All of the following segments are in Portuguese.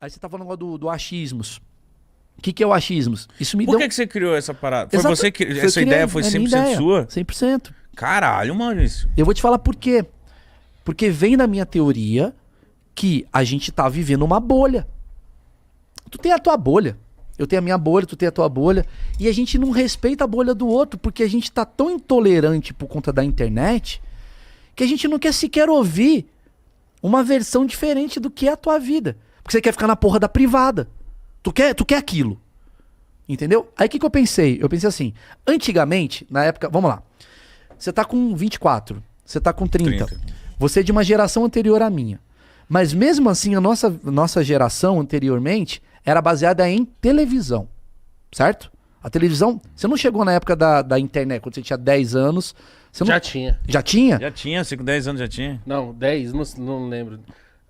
Aí você tá falando do achismos. O que é o achismos? Isso me Por deu... que você criou essa parada? Foi Exato. você que... Foi Essa eu ideia criei, foi é minha 100% ideia, sua? 100%. Caralho, Maurício. Eu vou te falar por quê. Porque vem da minha teoria que a gente tá vivendo uma bolha. Tu tem a tua bolha. Eu tenho a minha bolha, tu tem a tua bolha. E a gente não respeita a bolha do outro, porque a gente tá tão intolerante por conta da internet que a gente não quer sequer ouvir uma versão diferente do que é a tua vida. Porque você quer ficar na porra da privada. Tu quer aquilo. Entendeu? Aí o que eu pensei? Eu pensei assim, antigamente, na época, vamos lá. Você tá com 24, você tá com 30. Você é de uma geração anterior à minha. Mas mesmo assim, a nossa geração anteriormente era baseada em televisão. Certo? A televisão, você não chegou na época da internet, quando você tinha 10 anos. Você não... Já tinha. Já tinha? Já tinha, você com 10 anos já tinha. Não, 10, não lembro.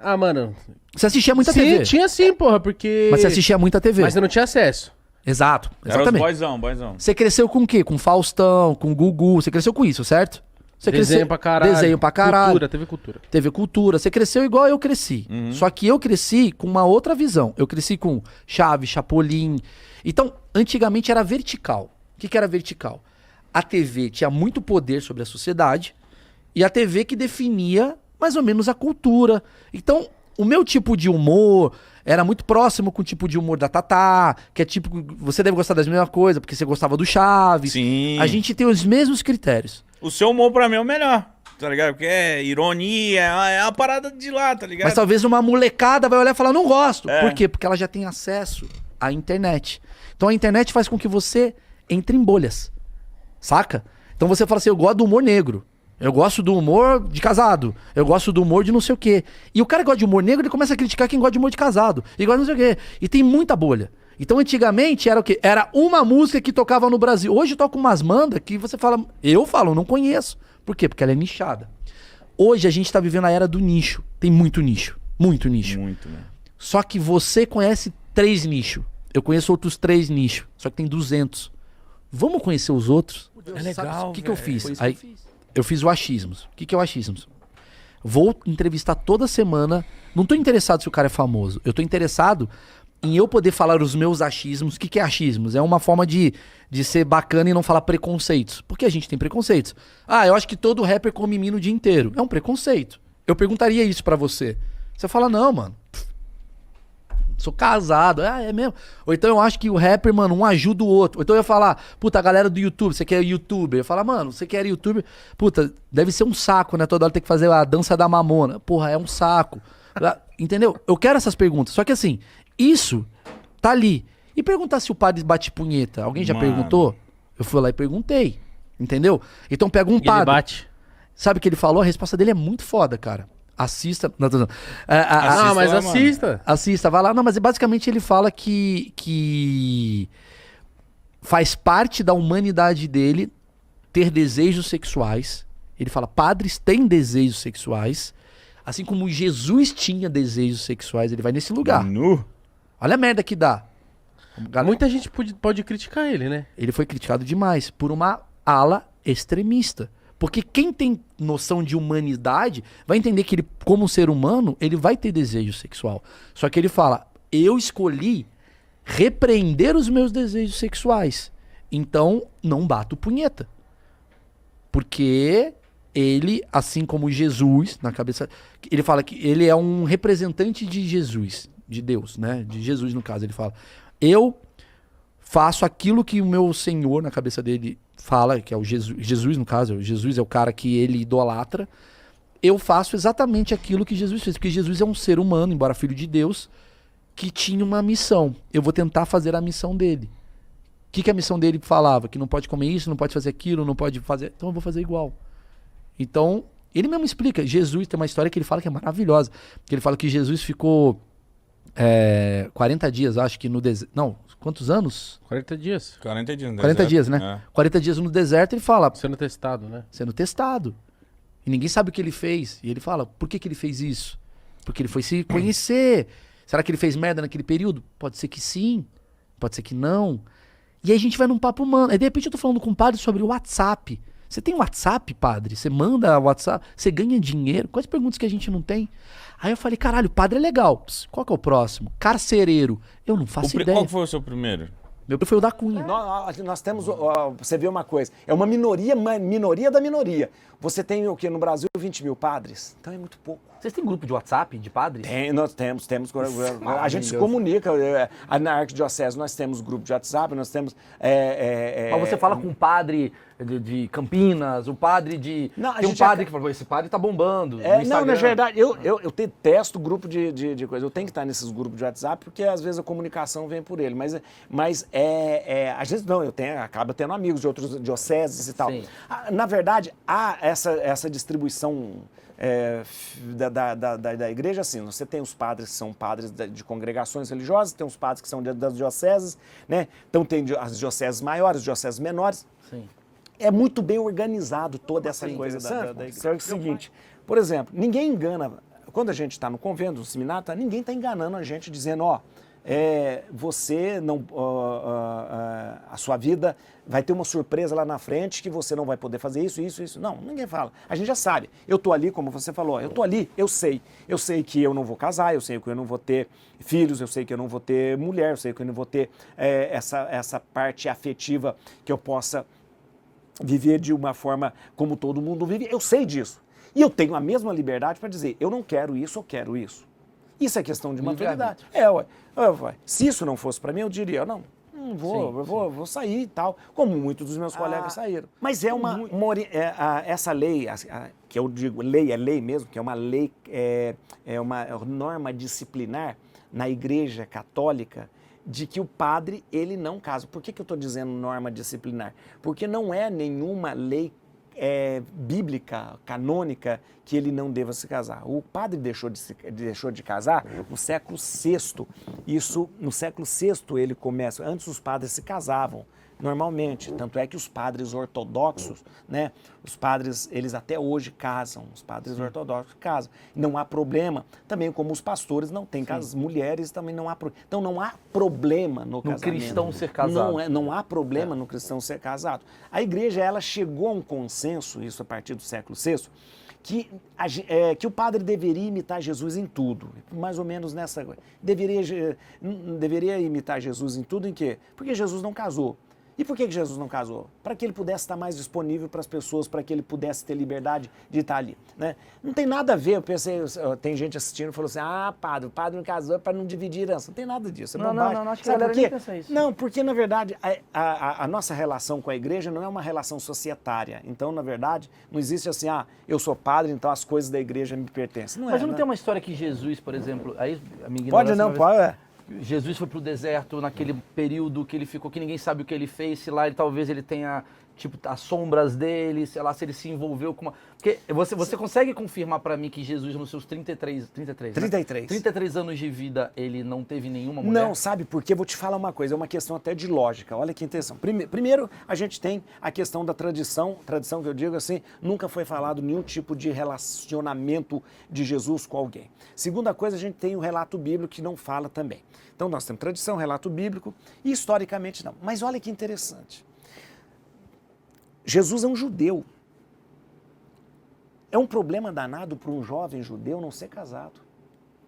Ah, mano. Você assistia muita Sim, TV. tinha sim, porra, porque... Mas você assistia muita TV. Mas eu não tinha acesso. Exato, Era os exatamente. boyzão. Você cresceu com o quê? Com Faustão, com Gugu, você cresceu com isso, certo? Você Desenho pra caralho. Desenho pra caralho. Cultura. TV Cultura. Você cresceu igual eu cresci. Só que eu cresci com uma outra visão. Eu cresci com Chaves, Chapolin. Então, antigamente era vertical. O que era vertical? A TV tinha muito poder sobre a sociedade e a TV que definia mais ou menos a cultura. Então, o meu tipo de humor era muito próximo com o tipo de humor da Tatá, que é tipo... Você deve gostar das mesmas coisas, porque você gostava do Chaves. Sim. A gente tem os mesmos critérios. O seu humor pra mim é o melhor, tá ligado? Porque é ironia, é uma parada de lá, tá ligado? Mas talvez uma molecada vai olhar e falar, não gosto. É. Por quê? Porque ela já tem acesso à internet. Então a internet faz com que você entre em bolhas. Saca? Então você fala assim, eu gosto do humor negro. Eu gosto do humor de casado. Eu gosto do humor de não sei o quê. E o cara que gosta de humor negro, ele começa a criticar quem gosta de humor de casado. E gosta de não sei o quê. E tem muita bolha. Então antigamente era o quê? Era uma música que tocava no Brasil. Hoje toca umas bandas que você fala... Eu falo, não conheço. Por quê? Porque ela é nichada. Hoje a gente tá vivendo a era do nicho. Tem muito nicho. Muito nicho. Muito, né? Só que você conhece 3 nichos. Eu conheço outros 3 nichos. Só que tem 200. Vamos conhecer os outros? É legal, O que eu fiz? Foi isso Aí, que eu fiz. eu fiz o achismos. O que é o achismos? Vou entrevistar toda semana. Não tô interessado se o cara é famoso. Eu tô interessado em eu poder falar os meus achismos. O que é achismos? É uma forma de ser bacana e não falar preconceitos. Porque a gente tem preconceitos. Ah, eu acho que todo rapper come mina o dia inteiro. É um preconceito. Eu perguntaria isso pra você. Você fala, não, mano. Sou casado. Ah, é mesmo? Ou então eu acho que o rapper, mano, um ajuda o outro. Ou então eu ia falar, puta, a galera do YouTube, você quer youtuber? Eu ia falar, mano, você quer youtuber? Puta, deve ser um saco, né? Toda hora ter que fazer a dança da mamona. Porra, é um saco. Entendeu? Eu quero essas perguntas. Só que assim, isso tá ali. E perguntar se o padre bate punheta. Alguém já perguntou? Eu fui lá e perguntei. Entendeu? Então pega um Ele padre. bate. Sabe o que ele falou? A resposta dele é muito foda, cara. Assista. Não, não. Ah, mas lá, assista. Assista, vai lá. Não, mas basicamente ele fala que faz parte da humanidade dele ter desejos sexuais. Ele fala, padres têm desejos sexuais. Assim como Jesus tinha desejos sexuais. Ele vai nesse lugar. Nu. Olha a merda que dá. Muita gente pode criticar ele, né? Ele foi criticado demais por uma ala extremista. Porque quem tem noção de humanidade vai entender que ele, como ser humano, ele vai ter desejo sexual. Só que ele fala, eu escolhi repreender os meus desejos sexuais. Então, não bato punheta. Porque ele, assim como Jesus, na cabeça... Ele fala que ele é um representante de Jesus, de Deus, né? De Jesus, no caso, ele fala. Eu faço aquilo que o meu Senhor, na cabeça dele, fala, que é o Jesus, no caso, Jesus é o cara que ele idolatra. Eu faço exatamente aquilo que Jesus fez, porque Jesus é um ser humano, embora filho de Deus, que tinha uma missão. Eu vou tentar fazer a missão dele. O que a missão dele falava? Que não pode comer isso, não pode fazer aquilo, não pode fazer... Então eu vou fazer igual. Então, ele mesmo explica. Jesus tem uma história que ele fala que é maravilhosa. Que ele fala que Jesus ficou 40 dias, acho que no deserto. Não, quantos anos? 40 dias. 40 dias, 40 dias, né? 40 dias no deserto, ele fala, Sendo testado, né? sendo testado. E ninguém sabe o que ele fez. E ele fala, por que ele fez isso? Porque ele foi se conhecer. Será que ele fez merda naquele período? Pode ser que sim, pode ser que não. E aí a gente vai num papo humano. Aí de repente eu tô falando com um padre sobre o WhatsApp. Você tem WhatsApp, padre? Você manda WhatsApp? Você ganha dinheiro? Quais perguntas que a gente não tem? Aí eu falei, caralho, padre é legal. Pss, qual que é o próximo? Carcereiro. Eu não faço ideia. Qual foi o seu primeiro? Meu foi o da Cunha. Nós temos, você vê uma coisa, é uma minoria da minoria. Você tem o quê? No Brasil, 20 mil padres. Então é muito pouco. Vocês têm grupo de WhatsApp de padres? Nós temos. A gente se comunica. Na Arquidiocese nós temos grupo de WhatsApp, nós temos... Mas você fala com um padre de Campinas, o padre de... Não, tem um padre que fala, esse padre tá bombando no não, Instagram. na verdade, eu detesto grupo de coisa. Eu tenho que estar nesses grupos de WhatsApp, porque às vezes a comunicação vem por ele. Mas a gente não, acaba tendo amigos de outros dioceses e tal. Sim. Na verdade, há essa distribuição... da igreja, assim, você tem os padres que são padres de congregações religiosas, tem os padres que são das dioceses, né? Então tem as dioceses maiores, as dioceses menores. Sim. É muito bem organizado toda essa coisa da igreja. É o seguinte, por exemplo, ninguém engana, quando a gente está no convento, no seminário, ninguém está enganando a gente dizendo, você não, a sua vida vai ter uma surpresa lá na frente que você não vai poder fazer isso. Não, ninguém fala. A gente já sabe. Eu tô ali, como você falou, eu tô ali, eu sei. Eu sei que eu não vou casar, eu sei que eu não vou ter filhos, eu sei que eu não vou ter mulher, eu sei que eu não vou ter essa parte afetiva que eu possa viver de uma forma como todo mundo vive. Eu sei disso. E eu tenho a mesma liberdade para dizer, eu não quero isso, eu quero isso. Isso é questão de maturidade. Se isso não fosse para mim, eu diria, não vou sair e tal, como muitos dos meus colegas saíram. Mas é essa lei, que eu digo, lei é lei mesmo, que é uma lei, é uma norma disciplinar na Igreja Católica, de que o padre, ele não casa. Por que eu estou dizendo norma disciplinar? Porque não é nenhuma lei bíblica, canônica, que ele não deva se casar. O padre deixou de casar no século VI. No século VI ele começa. Antes os padres se casavam normalmente. Tanto é que os padres ortodoxos, né? Os padres, eles até hoje casam. Os padres ortodoxos casam. Não há problema. Também como os pastores não têm casas, mulheres também não há problema. Então não há problema no casamento. No cristão ser casado. Não há problema no cristão ser casado. A igreja, ela chegou a um consenso, isso a partir do século VI, que o padre deveria imitar Jesus em tudo. Mais ou menos nessa coisa. Deveria imitar Jesus em tudo em quê? Porque Jesus não casou. E por que Jesus não casou? Para que ele pudesse estar mais disponível para as pessoas, para que ele pudesse ter liberdade de estar ali, né? Não tem nada a ver, eu pensei, tem gente assistindo e falou assim, padre, o padre não casou para não dividir herança. Não tem nada disso, é bobagem. Não, acho que a galera nem pensa isso. Não, porque na verdade a nossa relação com a igreja não é uma relação societária. Então, na verdade, não existe assim, eu sou padre, então as coisas da igreja me pertencem. Mas não tem uma história que Jesus, por exemplo, aí a minha pode não, pode. Jesus foi pro deserto naquele período que ele ficou, que ninguém sabe o que ele fez, se lá talvez ele tenha, tipo, as sombras dele, sei lá, se ele se envolveu com uma... Porque você consegue confirmar pra mim que Jesus, nos seus 33 anos de vida, ele não teve nenhuma mulher? Não, sabe por quê? Vou te falar uma coisa, é uma questão até de lógica, olha que intenção. Primeiro, a gente tem a questão da tradição que eu digo assim, nunca foi falado nenhum tipo de relacionamento de Jesus com alguém. Segunda coisa, a gente tem o relato bíblico que não fala também. Então nós temos tradição, relato bíblico, e historicamente não. Mas olha que interessante. Jesus é um judeu. É um problema danado para um jovem judeu não ser casado.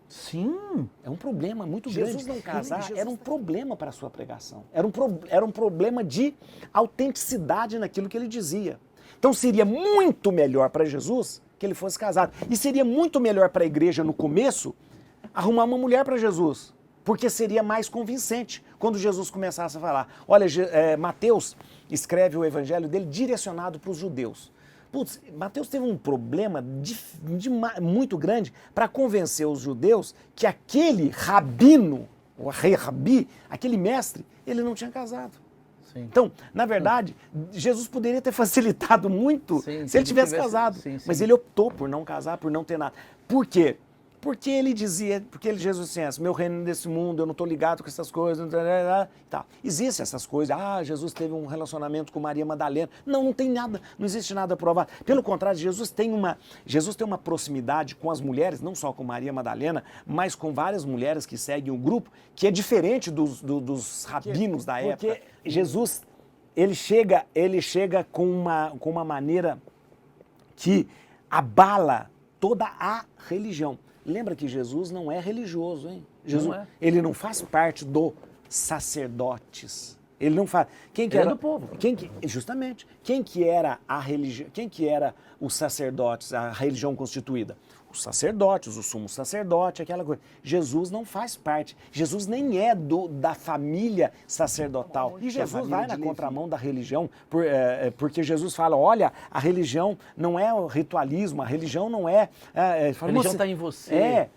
Sim. É um problema muito grande. Jesus não casar era um problema para a sua pregação. Era um problema de autenticidade naquilo que ele dizia. Então seria muito melhor para Jesus que ele fosse casado. E seria muito melhor para a igreja no começo arrumar uma mulher para Jesus. Porque seria mais convincente quando Jesus começasse a falar. Olha, Mateus escreve o evangelho dele direcionado para os judeus. Putz, Mateus teve um problema muito grande para convencer os judeus que aquele rabino, o rabi, aquele mestre, ele não tinha casado. Sim. Então, na verdade, Jesus poderia ter facilitado muito se ele tivesse casado. Mas ele optou por não casar, por não ter nada. Por quê? Porque Jesus disse assim, meu reino desse mundo, eu não estou ligado com essas coisas, tá. Existem essas coisas, Jesus teve um relacionamento com Maria Madalena. Não tem nada, não existe nada provado. Pelo contrário, Jesus tem uma proximidade com as mulheres, não só com Maria Madalena, mas com várias mulheres que seguem o grupo, que é diferente dos rabinos da época. Porque Jesus ele chega com uma maneira que abala toda a religião. Lembra que Jesus não é religioso, hein? Jesus, Não é. Ele não faz parte do sacerdotes. Ele não faz. Quem que Ele é era do povo. Justamente. Quem que era a religião? Quem que era os sacerdotes, a religião constituída? Os sacerdotes, o sumo sacerdote, aquela coisa. Jesus não faz parte. Jesus nem é da família sacerdotal. E Jesus vai na contramão da religião, porque Jesus fala, olha, a religião não é o ritualismo, a religião não é... A religião está em você. É.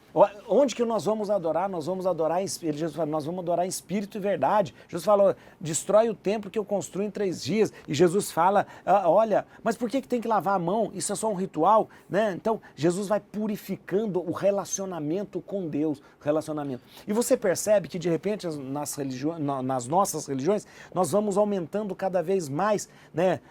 Onde que nós vamos adorar? Nós vamos adorar em espírito. Jesus fala, nós vamos adorar em espírito e verdade. Jesus falou, destrói o templo que eu construo em 3 dias. E Jesus fala, olha, mas por que tem que lavar a mão? Isso é só um ritual, né? Então, Jesus vai purificando o relacionamento com Deus. E você percebe que, de repente, nas nossas religiões, nós vamos aumentando cada vez mais, né,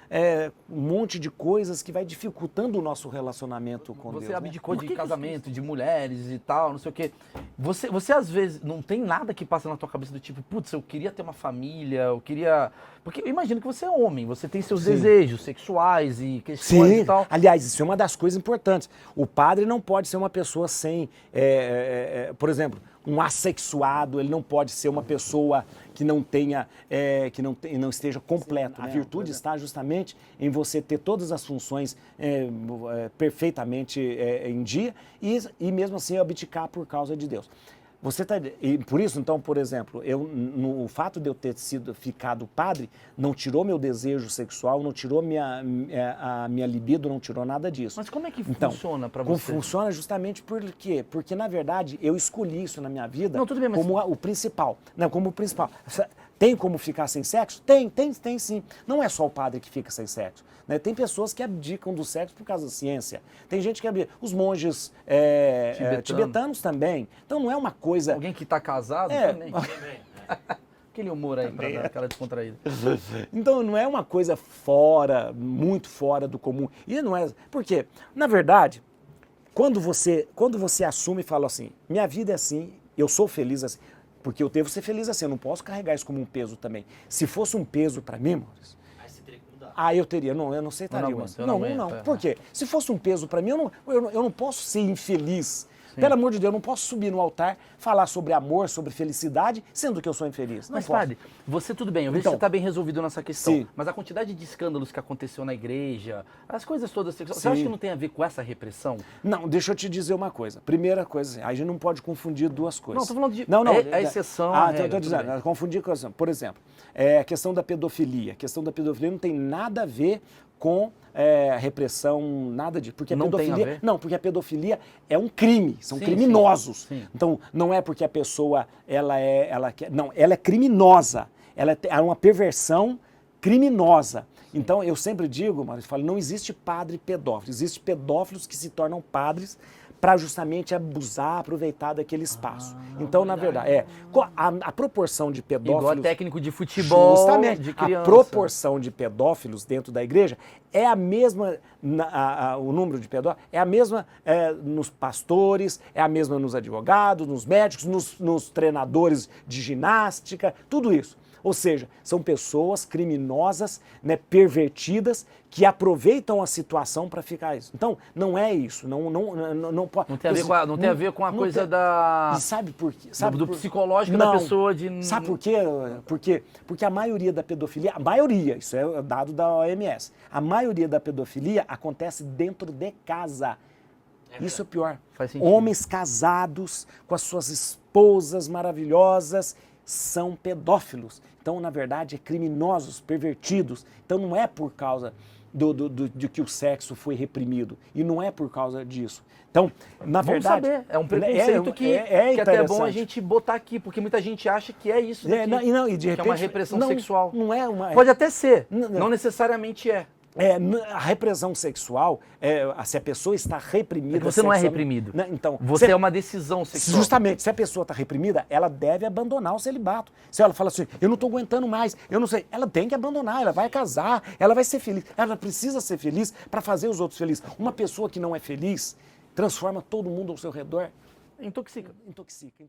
um monte de coisas que vai dificultando o nosso relacionamento com Deus. Você abdicou né? de casamento, de mulheres e tal, não sei o quê. Você às vezes não tem nada que passa na tua cabeça do tipo, putz, eu queria ter uma família, eu queria... Porque eu imagino que você é homem, você tem seus desejos sexuais e questões e tal. Aliás, isso é uma das coisas importantes. O padre não pode ser uma pessoa sem, por exemplo, um assexuado, ele não pode ser uma pessoa que não tenha, não esteja completo. A virtude está justamente em você ter todas as funções perfeitamente em dia e mesmo assim abdicar por causa de Deus. E por isso, então, por exemplo, o fato de eu ter ficado padre não tirou meu desejo sexual, não tirou a minha libido, não tirou nada disso. Mas como é que funciona para você? Funciona justamente por quê? Porque, na verdade, eu escolhi isso na minha vida mas... como o principal. Não, como o principal. Tem como ficar sem sexo? Tem sim. Não é só o padre que fica sem sexo. Né? Tem pessoas que abdicam do sexo por causa da ciência. Tem gente que abdica. Os monges tibetanos também. Então não é uma coisa... Alguém que está casado também. Aquele humor aí para dar aquela descontraída. Então não é uma coisa muito fora do comum. E não é... Por quê? Na verdade, quando você assume e fala assim, minha vida é assim, eu sou feliz assim, porque eu devo ser feliz assim, eu não posso carregar isso como um peso também. Se fosse um peso para mim, Maurício, eu teria, eu não aceitaria. Não. Por quê? Se fosse um peso para mim, eu não posso ser infeliz. Sim. Pelo amor de Deus, eu não posso subir no altar, falar sobre amor, sobre felicidade, sendo que eu sou infeliz. Não mas, posso. Padre, você tudo bem, eu vejo que você está bem resolvido nessa questão. Sim. Mas a quantidade de escândalos que aconteceu na igreja, as coisas todas sexuais, você acha que não tem a ver com essa repressão? Não, deixa eu te dizer uma coisa. Primeira coisa, a gente não pode confundir duas coisas. Não, estou falando de a exceção. Estou dizendo, confundir com a... Por exemplo, a questão da pedofilia. A questão da pedofilia não tem nada a ver com repressão, nada disso. Porque não pedofilia, tem a ver? Não, porque a pedofilia é um crime, são criminosos. Sim. Então, não é porque a pessoa, ela é criminosa. Ela é uma perversão criminosa. Então, eu sempre digo, mas eu falo, não existe padre pedófilo. Existem pedófilos que se tornam padres para justamente abusar, aproveitar daquele espaço. Então, na verdade, a proporção de pedófilos... Igual técnico de futebol, justamente, de criança. A proporção de pedófilos dentro da igreja é a mesma, o número de pedófilos é a mesma nos pastores, é a mesma nos advogados, nos médicos, nos treinadores de ginástica, tudo isso. Ou seja, são pessoas criminosas, né, pervertidas, que aproveitam a situação para ficar isso. Então, não é isso. Não pode. Não tem a ver com a coisa da... E sabe por quê? Do psicológico da pessoa de... Sabe por quê? Porque a maioria da pedofilia, isso é dado da OMS, a maioria da pedofilia acontece dentro de casa. Isso é o pior. Faz sentido. Homens casados com as suas esposas maravilhosas são pedófilos. Então, na verdade, criminosos, pervertidos. Então, não é por causa de que o sexo foi reprimido. E não é por causa disso. Então, na verdade... Vamos saber. É um preconceito que até é bom a gente botar aqui, porque muita gente acha que é isso daqui, e de repente, que é uma repressão sexual. Não é uma... Pode até ser, não necessariamente é. A repressão sexual, se a pessoa está reprimida... Você não é reprimido. Então, você é uma decisão sexual. Justamente, se a pessoa está reprimida, ela deve abandonar o celibato. Se ela fala assim, eu não estou aguentando mais, eu não sei, ela tem que abandonar, ela vai casar, ela vai ser feliz. Ela precisa ser feliz para fazer os outros felizes. Uma pessoa que não é feliz transforma todo mundo ao seu redor. Intoxica. Intoxica.